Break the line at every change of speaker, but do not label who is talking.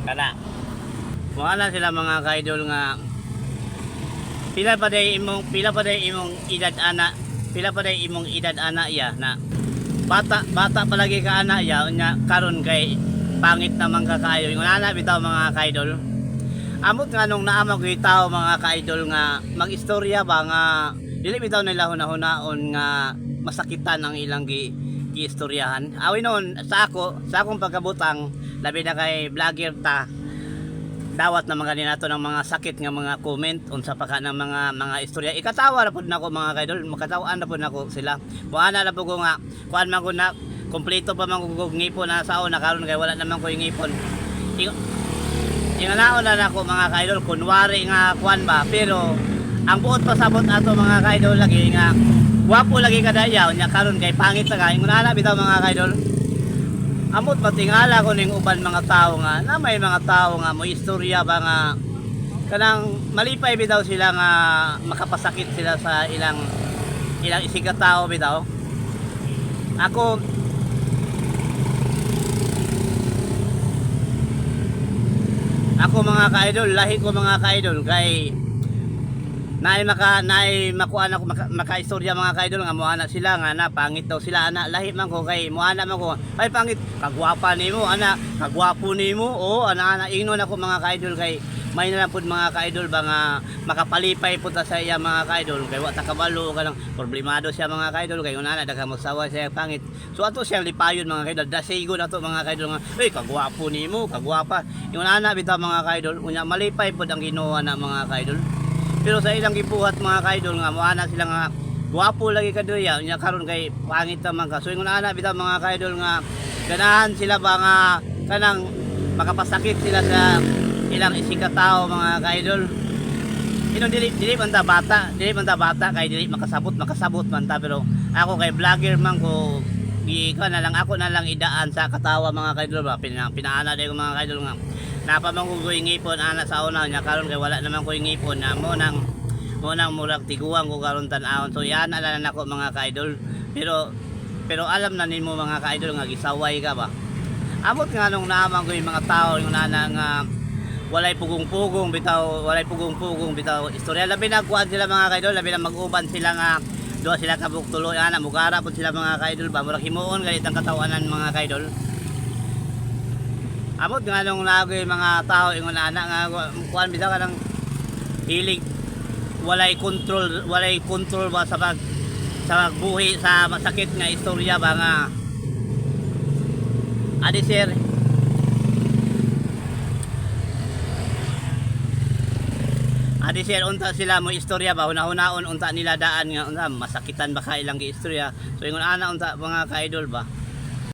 kana wala sila mga kaidol nga pila pa day imong edad ana ya na bata palagi ka ana ya nya karon kay pangit naman ka kayo yung ana bitaw mga kaidol amot nga nung naamag yung tao mga kaidol nga magistorya ba nga dili bitaw nila hunahunaon nga masakitan ang ilang giistoryahan awi noon sa akong pagkabutang labi na kay vlogger ta dawat na mga nato ng mga sakit nga mga comment unsa pa ka ng mga istorya ikatawa na pud nako mga kaidol makatawaan na pud nako sila buana na pud ko nga kuan man ko na kompleto pa man ko ngipon na sao na karon kay wala naman ko yung ngipon inganaon na nako mga kaidol kunwari nga kuan ba pero ang buot pasabot ato mga kaidol lagi nga gwapo lagi kada yaw nya karon kay pangit na kay ingonana bitaw mga kaidol amot patingala ko ning uban mga tao nga na may mga tao nga mo istorya ba nga kanang malipay bitaw sila nga makapasakit sila sa ilang isikat tao bitaw ako mga kaidol lahi ko mga kaidol kay naay makuha na ko makaistorya mga kaidol nga muana sila nga na pangit daw sila ana lahi man ko kay muana man ko ay pangit kagwapa nimo ana kagwapo nimo o ana ingnon ako mga kaidol kay may na lang pud mga kaidol ba nga makapalipay pud sa iya mga kaidol kay wa ta kabalo kanang problemado siya mga kaidol kay una daghang mosawa siya pangit so ato siyang lipayon mga kaidol dasigo na to mga kaidol nga ay kagwapo nimo kagwapa yung ana bitaw mga kaidol unya malipay pud ang Ginoo na mga kaidol pero sa ilang gibuhat mga kaidol nga moana sila nga gwapo lagi kaduya nya karon kay pangit man ka so ingon ana bitaw mga kaidol nga ganahan sila ba nga kanang makapasakit sila sa ilang isikat tao mga kaidol ino dili man ta bata kay dili makasabot man ta pero ako kay vlogger man ko na lang ako na lang idaan sa katawa mga kaidol ba pinaana day ko mga kaidol nga napamang ko ngipon ana sa una nya karon kay wala naman ko ngipon na mo nang murag tiguang ko karon tan-awon so yan ala na nako mga kaidol pero alam na nimo mga kaidol nga gisaway ka ba amot nga nung naamang ko yung mga tao yung nana nga walay pugong-pugong bitaw istorya labi na kuan sila mga kaidol labi na mag-uban sila nga duha sila kabuk tuloy ana mugara pud sila mga kaidol ba murag himuon galit ang katawanan mga kaidol amot nga nung lagi mga tao ingon ana nga kuan bitaw kanang hilig walay control ba sa pagbuhi sa masakit nga istorya ba nga adi sir unta sila mo istorya ba hunahunaon unta nila daan nga unta masakitan ba ka ilang giistorya so ingon ana unta mga kaidol ba